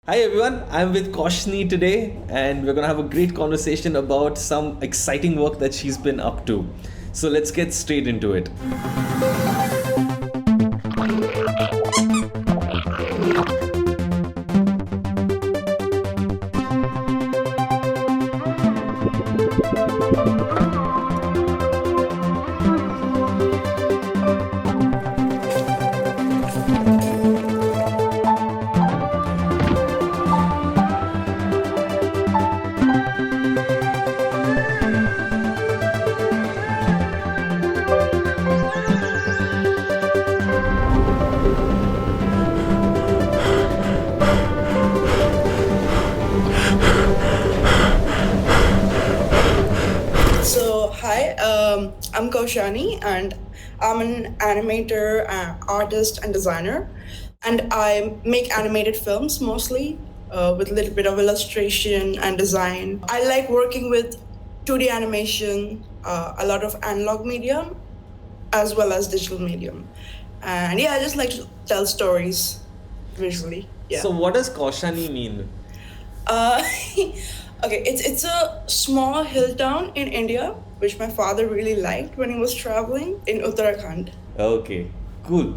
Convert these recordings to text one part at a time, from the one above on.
Hi everyone, I'm with Kaushani today and we're going to have a great conversation about some exciting work that she's been up to. So let's get straight into it. Hi, I'm Kaushani and I'm an animator, artist, and designer. And I make animated films mostly with a little bit of illustration and design. I like working with 2D animation, a lot of analog medium, as well as digital medium. And yeah, I just like to tell stories visually. Yeah. So what does Kaushani mean? Uh, okay, it's a small hill town in India, which my father really liked when he was traveling in Uttarakhand. Okay, cool.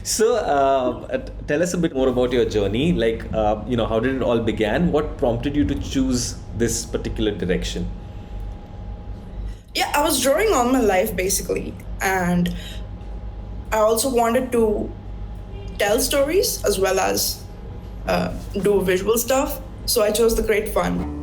So tell us a bit more about your journey. How did it all began? What prompted you to choose this particular direction? Yeah, I was drawing all my life basically, and I also wanted to tell stories as well as do visual stuff. So I chose the Great Fun.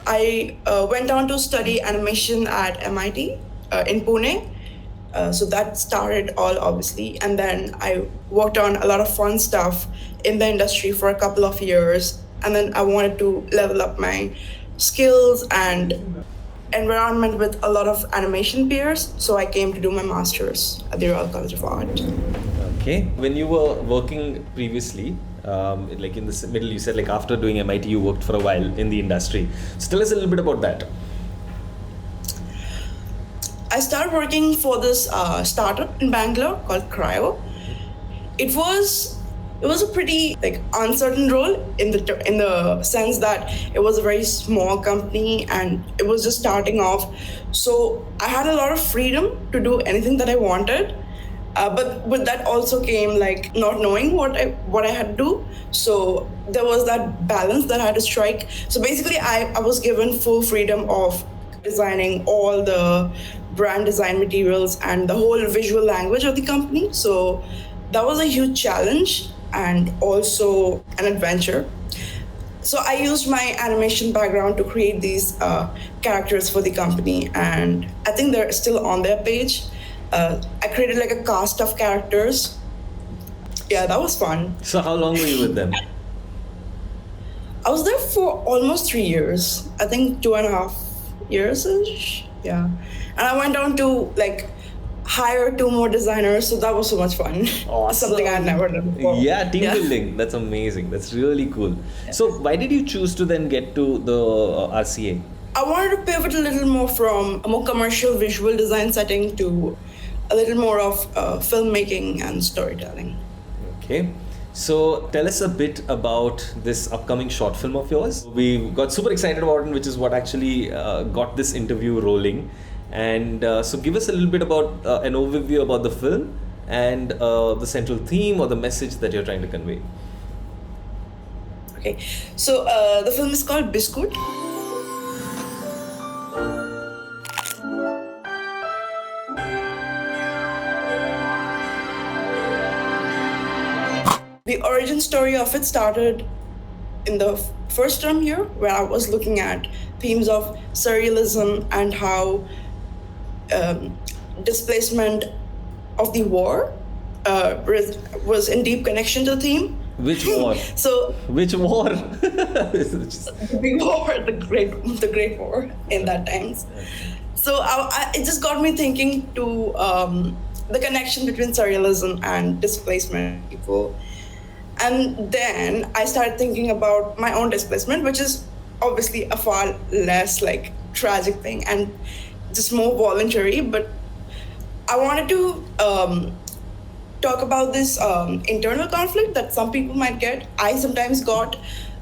I went on to study animation at MIT in Pune. So that started all obviously. And then I worked on a lot of fun stuff in the industry for a couple of years. And then I wanted to level up my skills and environment with a lot of animation peers. So I came to do my master's at the Royal College of Art. Okay. When you were working previously, like in the middle, you said like after doing MIT, you worked for a while in the industry. So tell us a little bit about that. I started working for this startup in Bangalore called Cryo. It was a pretty uncertain role in the sense that it was a very small company and it was just starting off. So I had a lot of freedom to do anything that I wanted. But with that also came not knowing what I had to do. So there was that balance that I had to strike. So basically I was given full freedom of designing all the brand design materials and the whole visual language of the company. So that was a huge challenge and also an adventure. So I used my animation background to create these characters for the company, and I think they're still on their page. I created a cast of characters. Yeah, that was fun. So how long were you with them? I was there for almost 3 years. I think 2.5 years-ish. Yeah. And I went on to hire 2 more designers, so that was so much fun. Awesome. Something I had never done before. Yeah, team building. That's amazing. That's really cool. Yeah. So why did you choose to then get to the RCA? I wanted to pivot a little more from a more commercial visual design setting to a little more of filmmaking and storytelling. Okay. So tell us a bit about this upcoming short film of yours. We got super excited about it, which is what actually got this interview rolling. And so give us a little bit about an overview about the film and the central theme or the message that you're trying to convey. Okay. So the film is called Biscoot. The origin story of it started in the first term here, where I was looking at themes of surrealism and how displacement of the war was in deep connection to the theme. Which war? Which war? The big war, the Great War in that times. So it just got me thinking to the connection between surrealism and displacement people. And then I started thinking about my own displacement, which is obviously a far less like tragic thing and just more voluntary. But I wanted to talk about this internal conflict that some people might get. I sometimes got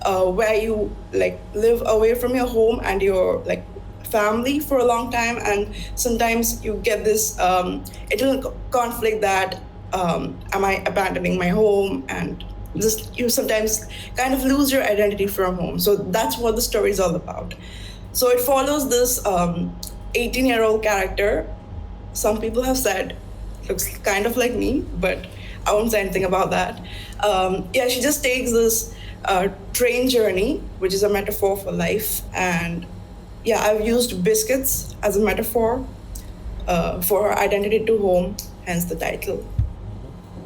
where you like live away from your home and your like family for a long time, and sometimes you get this internal conflict that am I abandoning my home, and just you sometimes kind of lose your identity from home. So that's what the story is all about. So it follows this 18-year-old character. Some people have said looks kind of like me, but I won't say anything about that. Yeah, she just takes this train journey, which is a metaphor for life. And yeah, I've used biscuits as a metaphor for her identity to home, hence the title.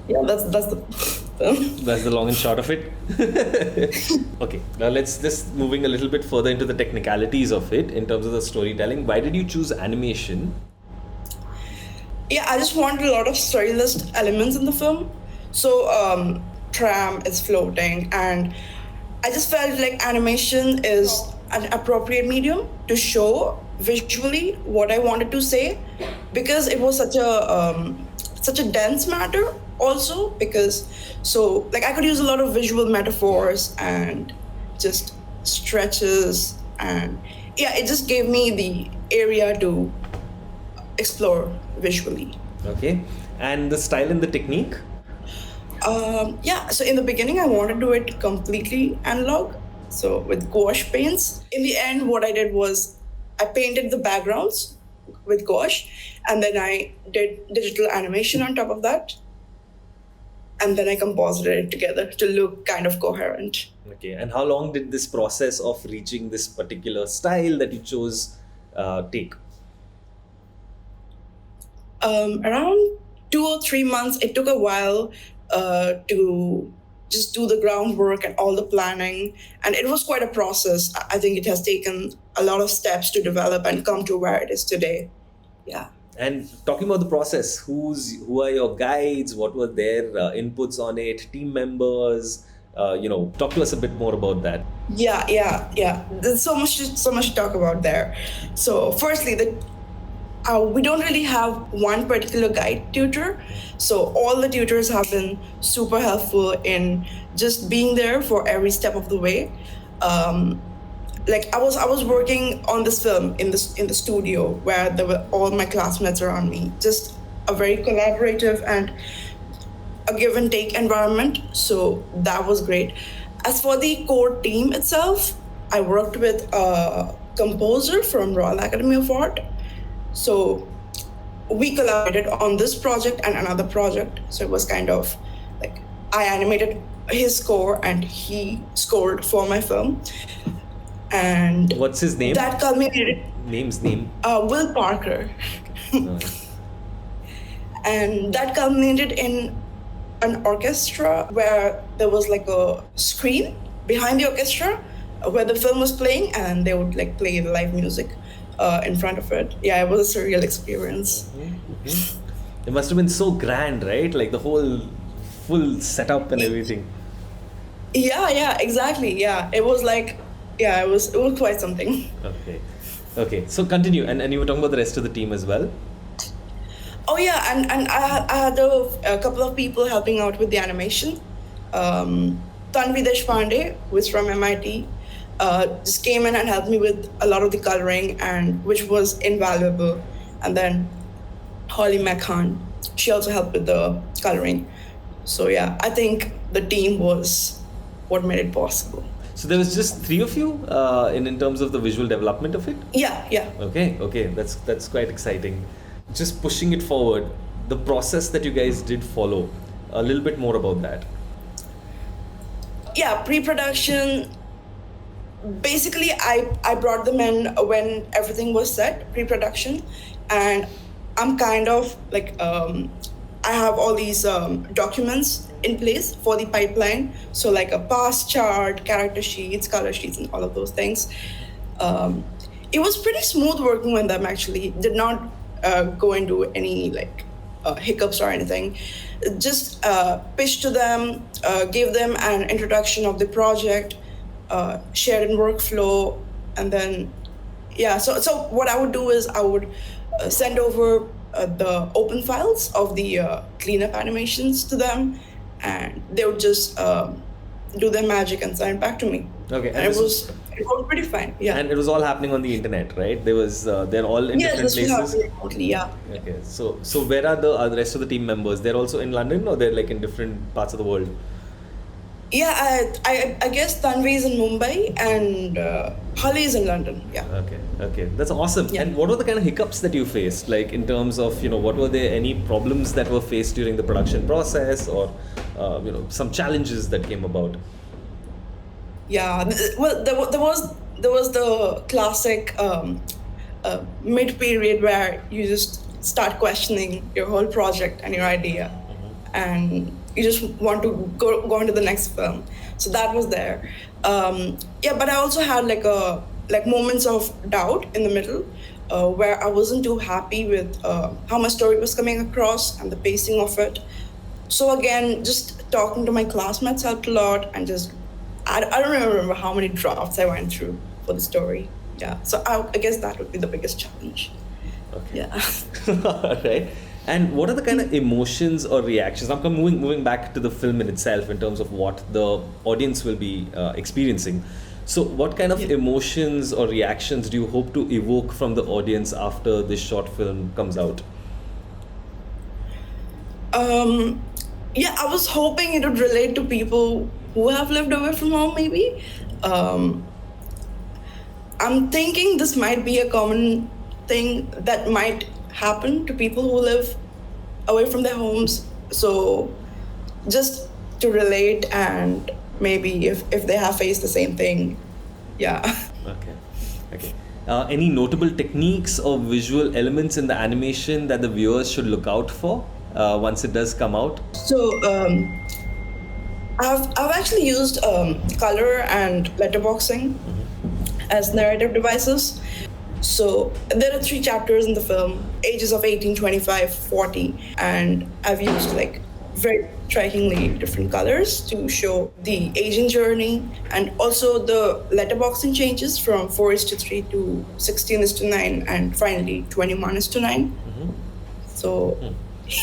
Yeah, that's the film. That's the long and short of it. Okay, now let's just moving a little bit further into the technicalities of it in terms of the storytelling. Why did you choose animation? Yeah, I just wanted a lot of stylist elements in the film. So tram is floating, and I just felt like animation is an appropriate medium to show visually what I wanted to say, because it was such a dense matter. Also, because so like I could use a lot of visual metaphors and just stretches, and yeah, it just gave me the area to explore visually. Okay, and the style and the technique? Yeah, so in the beginning, I wanted to do it completely analog, so with gouache paints. In the end, what I did was I painted the backgrounds with gouache, and then I did digital animation on top of that. And then I composited it together to look kind of coherent. Okay, and how long did this process of reaching this particular style that you chose take? Around 2 or 3 months. It took a while to just do the groundwork and all the planning. And it was quite a process. I think it has taken a lot of steps to develop and come to where it is today. Yeah. And talking about the process, who are your guides? What were their inputs on it? Team members? Talk to us a bit more about that. Yeah. There's so much to talk about there. So, firstly, we don't really have one particular guide tutor. So all the tutors have been super helpful in just being there for every step of the way. Like I was working on this film in the studio where there were all my classmates around me. Just a very collaborative and a give and take environment. So that was great. As for the core team itself, I worked with a composer from Royal Academy of Art. So we collaborated on this project and another project. So it was kind of like I animated his score and he scored for my film. And what's his name? That culminated. Name? Will Parker. And that culminated in an orchestra where there was like a screen behind the orchestra where the film was playing, and they would like play the live music in front of it. Yeah, it was a surreal experience. It must have been so grand, right? Like the whole full setup and everything. Yeah, exactly. Yeah, it was like, it was quite something. Okay. So continue, and you were talking about the rest of the team as well. Oh yeah, and I had a couple of people helping out with the animation. Tanvi Deshpande, who is from MIT, just came in and helped me with a lot of the coloring, and which was invaluable. And then Holly Mekhan, she also helped with the coloring. So yeah, I think the team was what made it possible. So there was just 3 of you in terms of the visual development of it? Yeah. Okay, that's quite exciting. Just pushing it forward, the process that you guys did follow, a little bit more about that. Yeah, pre-production. Basically, I brought them in when everything was set, pre-production, and I'm kind of like I have all these documents in place for the pipeline. So like a pass chart, character sheets, color sheets, and all of those things. It was pretty smooth working with them, actually. Did not go into any like hiccups or anything. just pitch to them, give them an introduction of the project, shared in workflow, and then yeah. So what I would do is I would send over the open files of the cleanup animations to them, and they would just do their magic and send it back to me. Okay, And it was pretty fine. Yeah. and it was all happening on the internet, right? They're all in Yes, different this was places. happening remotely. Yeah. Okay, so where are the rest of the team members? They're also in London, or they're like in different parts of the world? Yeah, I guess Tanvi is in Mumbai and Holly is in London. Yeah. Okay, that's awesome. Yeah. And what were the kind of hiccups that you faced? Like in terms of, what were there any problems that were faced during the production process, or some challenges that came about? Yeah. Well, there was the classic mid period where you just start questioning your whole project and your idea, and you just want to go on to the next film. So that was there. Yeah, but I also had like moments of doubt in the middle, where I wasn't too happy with how my story was coming across and the pacing of it. So again, just talking to my classmates helped a lot, and just I don't remember how many drafts I went through for the story. Yeah, so I guess that would be the biggest challenge. Okay. Yeah. Right. And what are the kind of emotions or reactions? I'm moving back to the film in itself in terms of what the audience will be experiencing. So, what kind of emotions or reactions do you hope to evoke from the audience after this short film comes out? Yeah, I was hoping it would relate to people who have lived away from home, maybe. I'm thinking this might be a common thing that might happen to people who live away from their homes. So just to relate, and maybe if they have faced the same thing, yeah. Okay. Any notable techniques or visual elements in the animation that the viewers should look out for once it does come out? So I've actually used color and letterboxing as narrative devices. So there are 3 chapters in the film, ages of 18, 25, 40, and I've used like very strikingly different colors to show the aging journey, and also the letterboxing changes from 4:3 to 16:9, and finally 21:9. So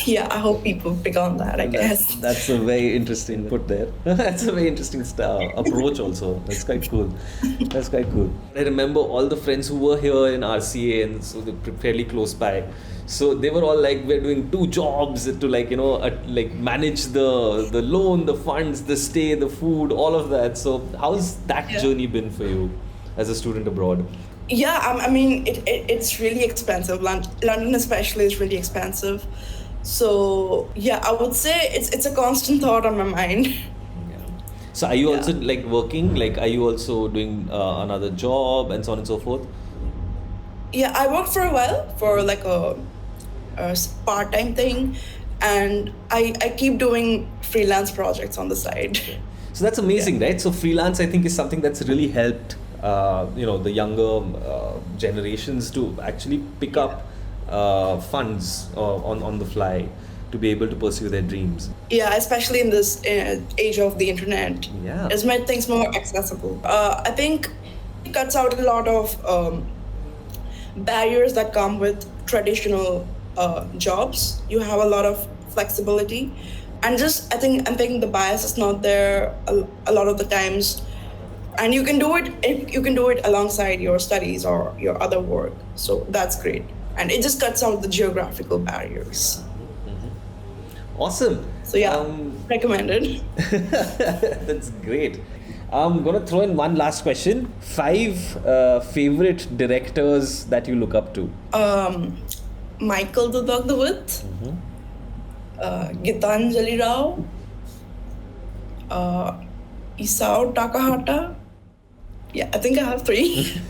yeah, I hope people pick on that, I guess. That's a very interesting put there. That's a very interesting approach also. That's quite cool. I remember all the friends who were here in RCA, and so they're fairly close by. So they were all like, we're doing 2 jobs to like manage the loan, the funds, the stay, the food, all of that. So how's that journey been for you as a student abroad? Yeah, I mean, it's really expensive. London especially is really expensive. So yeah, I would say it's a constant thought on my mind. So are you also like working? Like, are you also doing another job and so on and so forth? Yeah, I worked for a while for like a part-time thing, and I keep doing freelance projects on the side. So that's amazing, right? So freelance, I think, is something that's really helped the younger generations to actually pick up funds on the fly to be able to pursue their dreams. Yeah, especially in this age of the internet. Yeah. It's made things more accessible. I think it cuts out a lot of barriers that come with traditional jobs. You have a lot of flexibility, and just I'm thinking the bias is not there a lot of the times, and you can do it alongside your studies or your other work. So that's great, and it just cuts out the geographical barriers. Awesome. So yeah, recommended. That's great. I'm gonna throw in one last question. 5 favorite directors that you look up to. Michael Dudogdawit, Gitanjali Rao, Isao Takahata. Yeah, I think I have 3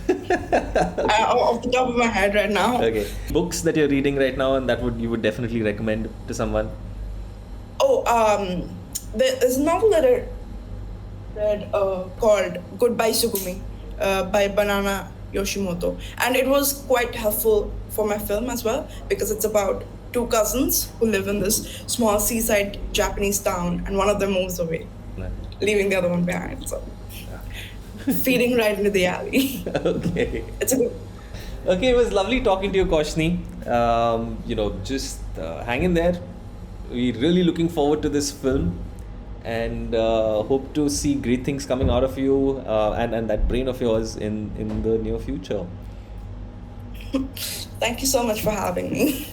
off the top of my head right now. Okay. Books that you're reading right now and that you would definitely recommend to someone? Oh, there's a novel that I read called Goodbye Sugumi by Banana Yoshimoto, and it was quite helpful for my film as well, because it's about two cousins who live in this small seaside Japanese town, and one of them moves away, leaving the other one behind. So, feeding right into the alley. Okay. It's a good. Okay, it was lovely talking to you, Kaushani. Just hang in there. We're really looking forward to this film and hope to see great things coming out of you and that brain of yours in the near future. Thank you so much for having me.